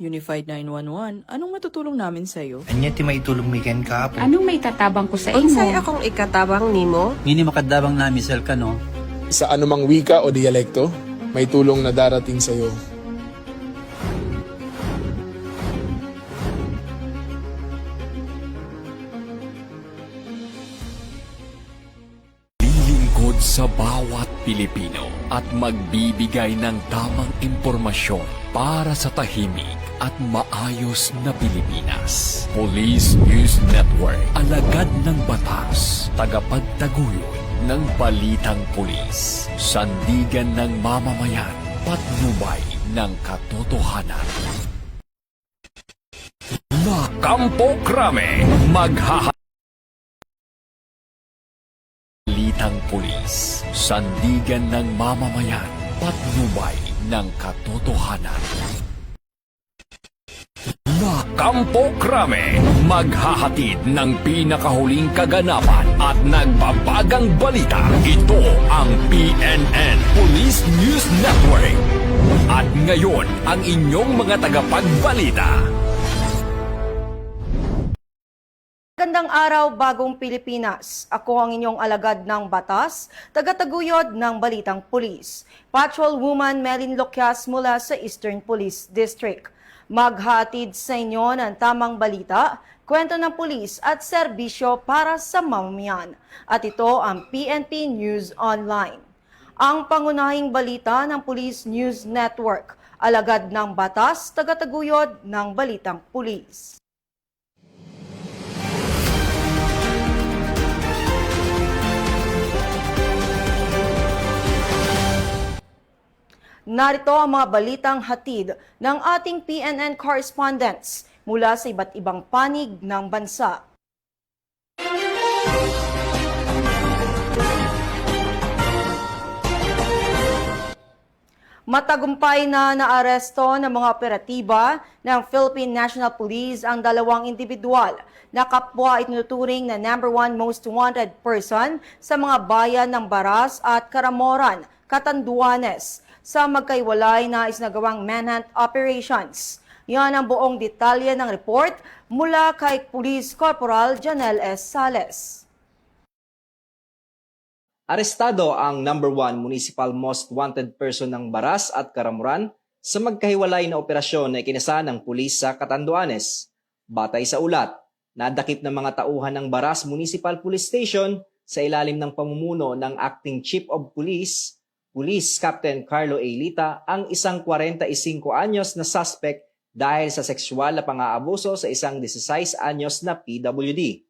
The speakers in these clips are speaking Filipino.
Unified 911, anong matutulong namin sa'yo? Anya ti maitulong mi ken kapo. Anong may tatabang ko sa Unsay imo? akong ikatabang nimo? Ngini makadabang na misel ka no. Sa anumang wika o dialekto, may tulong na darating sa iyo. Lilingkod sa bawat Pilipino at magbibigay ng tamang impormasyon para sa tahimik at maayos na Pilipinas. Police News Network, alagad ng batas, tagapagtaguyod ng balitang pulis, sandigan ng mamamayan, patnubay ng katotohanan. La Campo Crame, balitang pulis, sandigan ng mamamayan, patnubay ng katotohanan. La Campo Crame, maghahatid ng pinakahuling kaganapan at nagbabagang balita. Ito ang PNN Police News Network. At ngayon, ang inyong mga tagapagbalita. Magandang araw, Bagong Pilipinas. Ako ang inyong alagad ng batas, tagataguyod ng Balitang Pulis. Patrolwoman Melin Loquias mula sa Eastern Police District. Maghatid sa inyo ng tamang balita, kwento ng pulis at serbisyo para sa mamamayan. At ito ang PNP News Online. Ang pangunahing balita ng Police News Network, alagad ng batas, tagataguyod ng Balitang Pulis. Narito ang mga balitang hatid ng ating PNN correspondents mula sa iba't ibang panig ng bansa. Matagumpay na naaresto ng mga operatiba ng Philippine National Police ang dalawang individual na kapwa itinuturing na #1 most wanted person sa mga bayan ng Baras at Caramoran, Catanduanes, sa magkaiwalay na isinagawang manhunt operations. Yan ang buong detalye ng report mula kay Police Corporal Janel S. Sales. Arestado ang #1 municipal most wanted person ng Baras at Caramuran sa magkahiwalay na operasyon na ikinasa ng pulis sa Catanduanes. Batay sa ulat, nadakip ng mga tauhan ng Baras Municipal Police Station sa ilalim ng pamumuno ng Acting Chief of Police, Police Captain Carlo A. Lita, ang isang 45 anyos na suspect dahil sa sexual na pang-aabuso sa isang 16 anyos na PWD.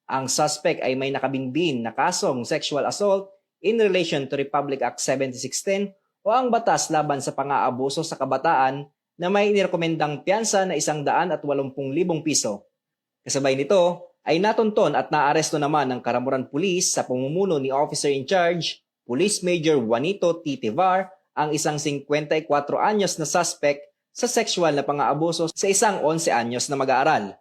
Ang suspect ay may nakabinbin na kasong sexual assault in relation to Republic Act 7610 o ang batas laban sa pang-aabuso sa kabataan na may inirekomendang piyansa na 180,000 piso. Kasabay nito ay natunton at naaresto naman ng Caramuran Police sa pamumuno ni Officer in Charge, Police Major Juanito T. Tivar, ang isang 54 anyos na suspect sa sexual na pang-aabuso sa isang 11 anyos na mag-aaral.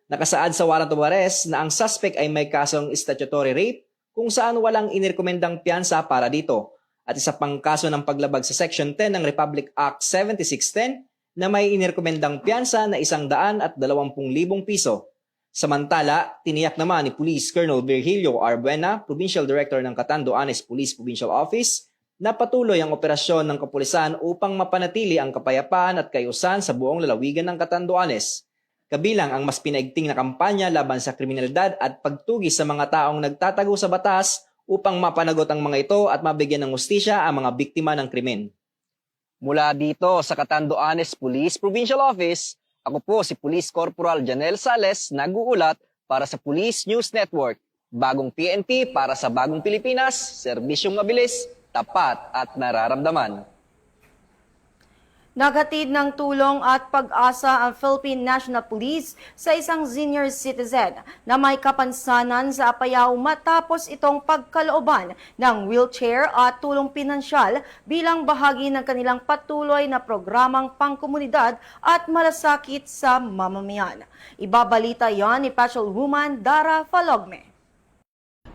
Nakasaad sa warrant of arrest na ang suspect ay may kasong statutory rape kung saan walang inirekomendang piyansa para dito at isa pang kaso ng paglabag sa Section 10 ng Republic Act 7610 na may inirekomendang piyansa na 120,000 piso. Samantala, tiniyak naman ni Police Colonel Virgilio R. Buena, Provincial Director ng Catanduanes Police Provincial Office, na patuloy ang operasyon ng kapulisan upang mapanatili ang kapayapaan at kayusan sa buong lalawigan ng Catanduanes. Kabilang ang mas pinaigting na kampanya laban sa kriminalidad at pagtugis sa mga taong nagtatago sa batas upang mapanagot ang mga ito at mabigyan ng hustisya ang mga biktima ng krimen. Mula dito sa Catanduanes Police Provincial Office, ako po si Police Corporal Janel Sales, nag-uulat para sa Police News Network. Bagong PNP para sa Bagong Pilipinas, serbisyong mabilis, tapat at nararamdaman. Naghatid ng tulong at pag-asa ang Philippine National Police sa isang senior citizen na may kapansanan sa Apayao matapos itong pagkalooban ng wheelchair at tulong pinansyal bilang bahagi ng kanilang patuloy na programang pangkomunidad at malasakit sa mamamayan. Ibabalita yan ni Patrolwoman Dara Falogme.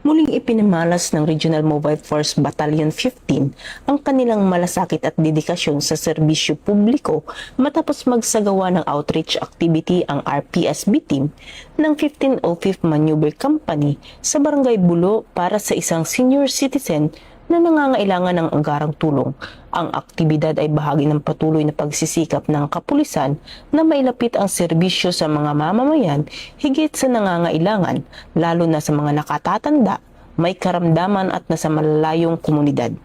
muling ipinamalas ng Regional Mobile Force Battalion 15 ang kanilang malasakit at dedikasyon sa serbisyo publiko matapos magsagawa ng outreach activity ang RPSB team ng 1505th Maneuver Company sa Barangay Bulo para sa isang senior citizen na nangangailangan ng anggarang tulong. Ang aktibidad ay bahagi ng patuloy na pagsisikap ng kapulisan na mailapit ang serbisyo sa mga mamamayan higit sa nangangailangan, lalo na sa mga nakatatanda, may karamdaman at nasa malalayong komunidad.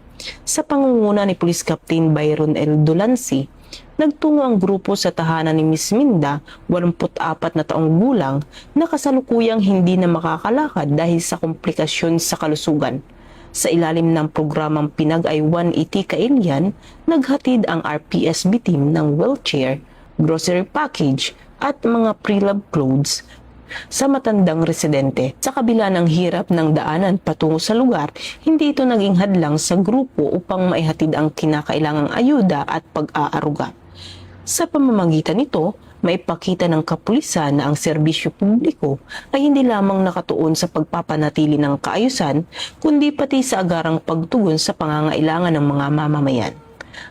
Sa pangunguna ni Police Captain Byron L. Dolancey, nagtungo ang grupo sa tahanan ni Miss Minda, 84 na taong gulang, na kasalukuyang hindi na makakalakad dahil sa komplikasyon sa kalusugan. Sa ilalim ng programang Pinag-ay 180 Kailian, naghatid ang RPSB team ng wheelchair, grocery package at mga pre-love clothes sa matandang residente. Sa kabila ng hirap ng daanan patungo sa lugar, hindi ito naging hadlang sa grupo upang maihatid ang kinakailangang ayuda at pag-aaruga. Sa pamamagitan nito, maipakita ng kapulisan na ang serbisyo publiko ay hindi lamang nakatuon sa pagpapanatili ng kaayusan, kundi pati sa agarang pagtugon sa pangangailangan ng mga mamamayan.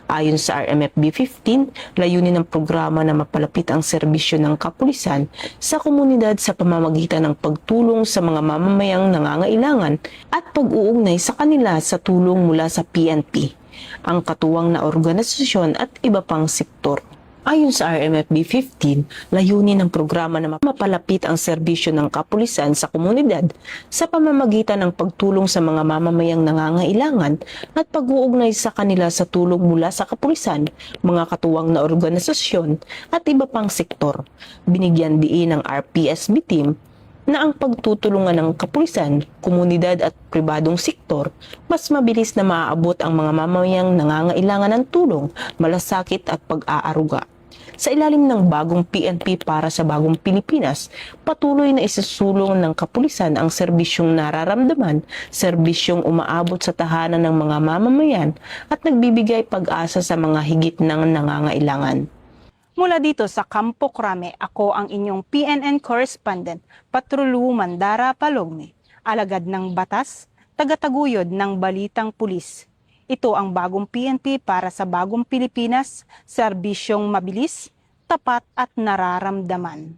Ayon sa RMFB 15, layunin ng programa na mapalapit ang serbisyo ng kapulisan sa komunidad sa pamamagitan ng pagtulong sa mga mamamayang nangangailangan at pag-uugnay sa kanila sa tulong mula sa PNP, ang katuwang na organisasyon at iba pang sektor. Ayon sa RMFB 15, layunin ng programa na mapalapit ang serbisyo ng kapulisan sa komunidad sa pamamagitan ng pagtulong sa mga mamamayang nangangailangan at pag-uugnay sa kanila sa tulong mula sa kapulisan, mga katuwang na organisasyon at iba pang sektor. Binigyan diin ng RPSB team na ang pagtutulungan ng kapulisan, komunidad at pribadong sektor, mas mabilis na maaabot ang mga mamamayang nangangailangan ng tulong, malasakit at pag-aaruga. Sa ilalim ng bagong PNP para sa bagong Pilipinas, patuloy na isusulong ng kapulisan ang serbisyong nararamdaman, serbisyong umaabot sa tahanan ng mga mamamayan at nagbibigay pag-asa sa mga higit ng nangangailangan. Mula dito sa Campo Crame, ako ang inyong PNN correspondent, Patrolwoman Dara Palogme, alagad ng batas, tagataguyod ng balitang pulis. Ito ang bagong PNP para sa bagong Pilipinas, serbisyong mabilis, tapat at nararamdaman.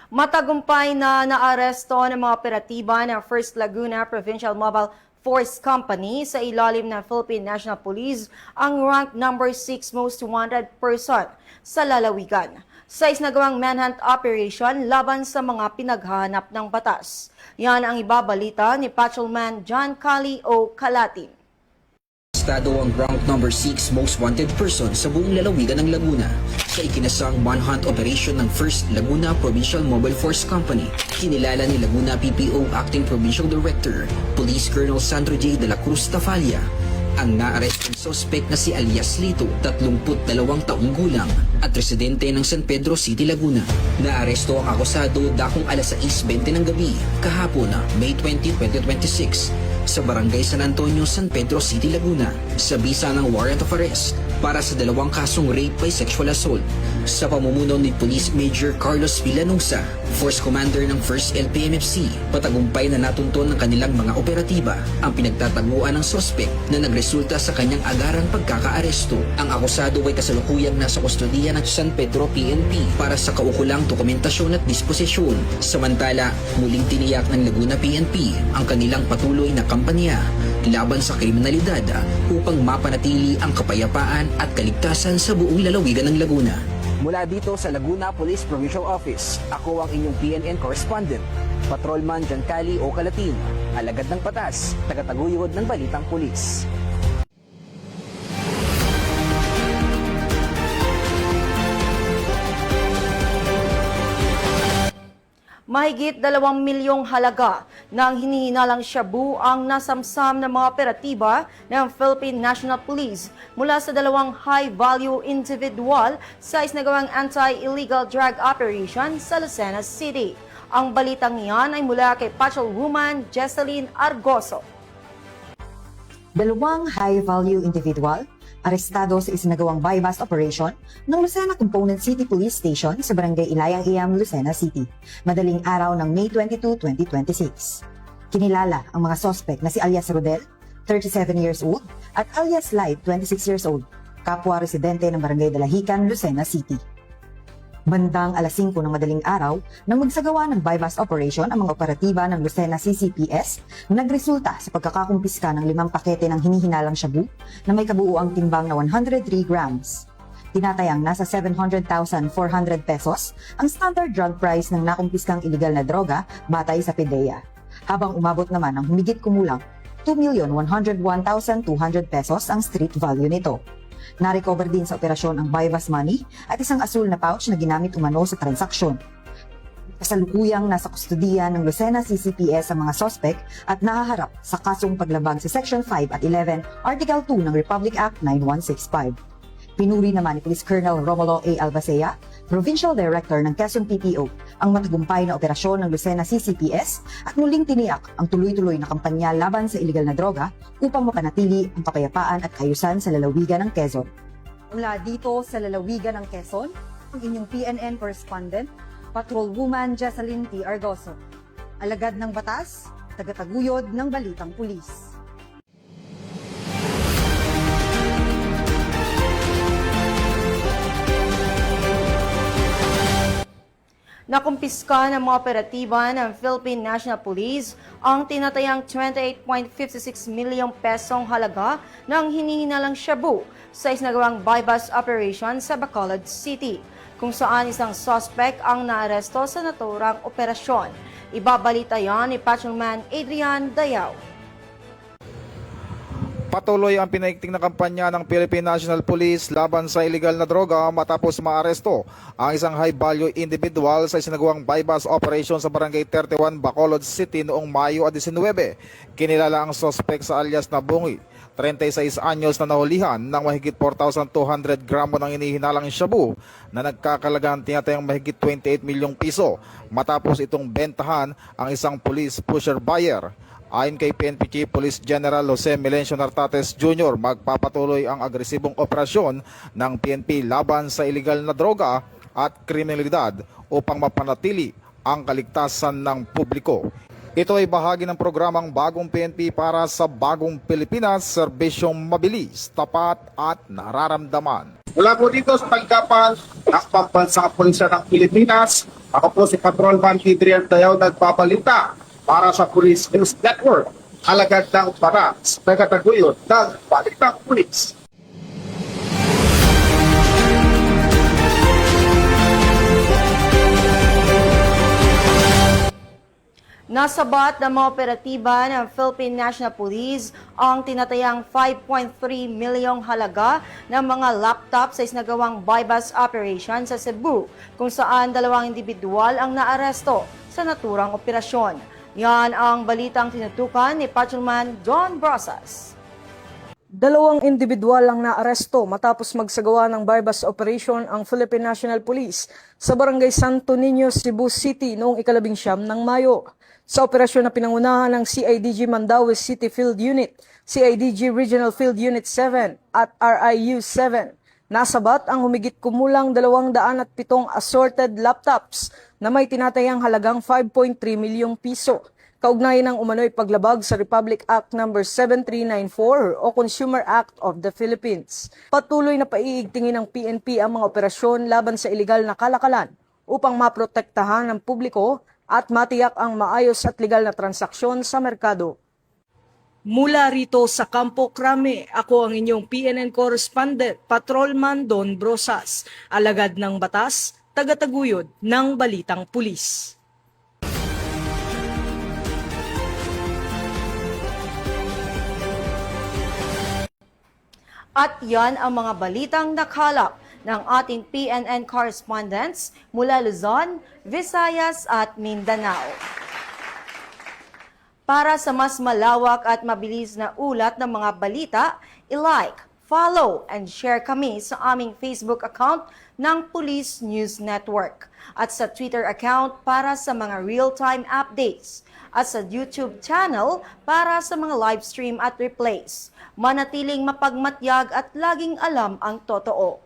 Matagumpay na naaresto ng mga operatiba ng First Laguna Provincial Mobile Force Company sa ilalim ng Philippine National Police ang rank number 6 most wanted person sa lalawigan sa isinagawang manhunt operation laban sa mga pinaghahanap ng batas. Yan ang ibabalita ni Patrolman John Cali o Calatin. Estado ang rank number 6 most wanted person sa buong lalawigan ng Laguna sa ikinasang manhunt operation ng First Laguna Provincial Mobile Force Company. Kinilala ni Laguna PPO Acting Provincial Director, Police Colonel Sandro J. de la Cruz Tafalia, ang naarestong suspect na si Alias Lito, 32 taong gulang at residente ng San Pedro City, Laguna. Naaresto ang akusado dakong alas 6:20 ng gabi kahapon, May 20, 2026 sa Barangay San Antonio, San Pedro City, Laguna sa bisa ng warrant of arrest para sa 2 kasong rape by sexual assault sa pamumuno ni Police Major Carlos Villanusa, Force Commander ng 1st LPMFC. Patagumpay na natunton ng kanilang mga operatiba ang pinagtataguan ng suspect na nagresulta sa kanyang agarang pagkakaaresto. Ang akusado ay kasalukuyang nasa kustodiya ng San Pedro PNP para sa kaukulang dokumentasyon at disposisyon. Samantala, muling tiniyak ng Laguna PNP ang kanilang patuloy na kampanya laban sa kriminalidad upang mapanatili ang kapayapaan at kaligtasan sa buong lalawigan ng Laguna. Mula dito sa Laguna Police Provincial Office, ako ang inyong PNN correspondent, Patrolman Giancarlo O. Calatin, alagad ng batas, tagataguyod ng balitang pulis. Mahigit 2 milyong halaga ng hinihinalang shabu ang nasamsam ng mga operatiba ng Philippine National Police mula sa 2 high-value individual sa isinagawang anti-illegal drug operation sa Lucena City. Ang balitang iyan ay mula kay Patrolwoman Jesseline Argoso. 2 high-value individual Arestado sa isinagawang bypass operation ng Lucena Component City Police Station sa Barangay Ilayang Iyam, Lucena City, madaling araw ng May 22, 2026. Kinilala ang mga suspect na si alias Rodel, 37 years old, at alias Light, 26 years old, kapwa residente ng Barangay Dalahican, Lucena City. Bandang alas 5 ng madaling araw, nang magsagawa ng bypass operation ang mga operatiba ng Lucena CCPS, nagresulta sa pagkakakumpiska ng 5 pakete ng hinihinalang shabu na may kabuuang timbang na 103 grams. Tinatayang nasa 700,400 pesos ang standard drug price ng nakumpiskang iligal na droga batay sa PDEA, habang umabot naman ng humigit kumulang 2,101,200 pesos ang street value nito. Na-recover din sa operasyon ang bypass money at isang asul na pouch na ginamit umano sa transaksyon. Kasalukuyang nasa kustudiya ng Lucena CCPS ang mga suspect at nahaharap sa kasong paglabag sa Section 5 at 11, Article 2 ng Republic Act 9165. Pinuri naman ni Police Colonel Romulo A. Albacea, Provincial Director ng Quezon PPO, ang matagumpay na operasyon ng Lucena CCPS at muling tiniyak ang tuloy-tuloy na kampanya laban sa iligal na droga upang mapanatili ang kapayapaan at kaayusan sa lalawigan ng Quezon. Mula dito sa lalawigan ng Quezon, ang inyong PNN correspondent, Patrolwoman Jessalyn T. Argoso. Alagad ng batas, tagataguyod ng balitang pulis. Nakumpiska ng mga operatiba ng Philippine National Police ang tinatayang 28.56 milyong pesong halaga ng hinihinalang shabu sa isinagawang bypass operation sa Bacolod City, kung saan isang suspect ang naaresto sa naturang operasyon. Ibabalita yan ni Patrolman Adrian Dayaw. Patuloy ang pinaigting na kampanya ng Philippine National Police laban sa illegal na droga matapos maaresto ang isang high-value individual sa isinagawang bypass operation sa Barangay 31, Bacolod City noong Mayo 19. Kinilala ang suspect sa alias na Bungi, 36 anyos na nahulihan ng mahigit 4,200 gramo ng inihinalang shabu na nagkakalagang tinatayang mahigit 28 milyong piso matapos itong bentahan ang isang police pusher buyer. Ayon kay PNP Chief Police General Jose Melencio Nartates Jr., magpapatuloy ang agresibong operasyon ng PNP laban sa iligal na droga at kriminalidad upang mapanatili ang kaligtasan ng publiko. Ito ay bahagi ng programang Bagong PNP para sa Bagong Pilipinas, serbisyong mabilis, tapat at nararamdaman. Mula po dito sa tanggapan ng Pambansang Pulisya ng Pilipinas, ako po si Patrolman Adrian Dayaw, nagpabalita para sa Police News Network, alagad ng batas, tagataguyod ng Balitang Pulis. Nasabat ng mga operatiba ng Philippine National Police ang tinatayang 5.3 milyong halaga ng mga laptop sa isinagawang bypass operation sa Cebu, kung saan 2 individual ang naaresto sa naturang operasyon. Yan ang balitang tinutukan ni Patrolman Don Brosas. 2 individual ang naaresto matapos magsagawa ng bypass operation ang Philippine National Police sa Barangay Santo Niño, Cebu City noong 19 ng Mayo. Sa operasyon na pinangunahan ng CIDG Mandaue City Field Unit, CIDG Regional Field Unit 7 at RIU 7, nasabat ang humigit kumulang 207 assorted laptops na may tinatayang halagang 5.3 milyong piso. Kaugnay ng umano'y paglabag sa Republic Act No. 7394 o Consumer Act of the Philippines. Patuloy na paiigtingin ng PNP ang mga operasyon laban sa iligal na kalakalan upang maprotektahan ng publiko at matiyak ang maayos at legal na transaksyon sa merkado. Mula rito sa Campo Crame, ako ang inyong PNN correspondent, Patrolman Don Brosas, alagad ng batas, tagataguyod ng balitang pulis. At yan ang mga balitang nakalap ng ating PNN correspondents mula Luzon, Visayas at Mindanao. Para sa mas malawak at mabilis na ulat ng mga balita, i-like, follow and share kami sa aming Facebook account ng Police News Network at sa Twitter account para sa mga real-time updates at sa YouTube channel para sa mga live stream at replays. Manatiling mapagmatyag at laging alam ang totoo.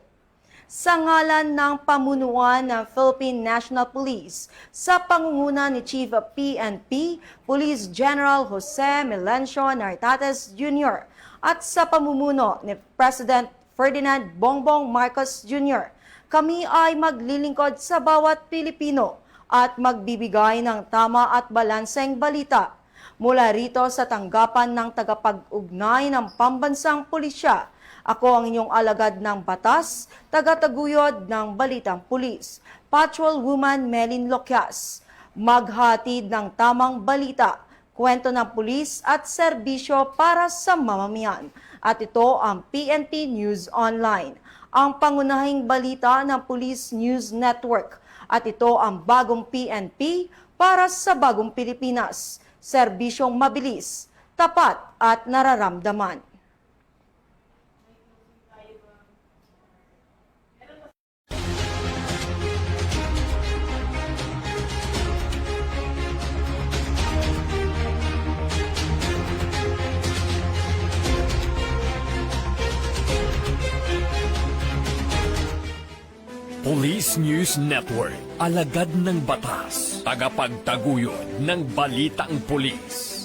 Sa ngalan ng pamunuan ng Philippine National Police sa pangunguna ni Chief of PNP, Police General Jose Melencio Nartates Jr. at sa pamumuno ni President Ferdinand Bongbong Marcos Jr., kami ay maglilingkod sa bawat Pilipino at magbibigay ng tama at balanseng balita. Mula rito sa tanggapan ng tagapag-ugnay ng Pambansang Pulisya, ako ang inyong alagad ng batas, tagataguyod ng Balitang Pulis, Patrolwoman Melin Loquias. Maghatid ng tamang balita, kwento ng pulis at serbisyo para sa mamamayan. At ito ang PNP News Online, ang pangunahing balita ng Police News Network. At ito ang bagong PNP para sa bagong Pilipinas. Serbisyong mabilis, tapat at nararamdaman. Police News Network, alagad ng batas, tagapagtaguyod ng balitang pulis.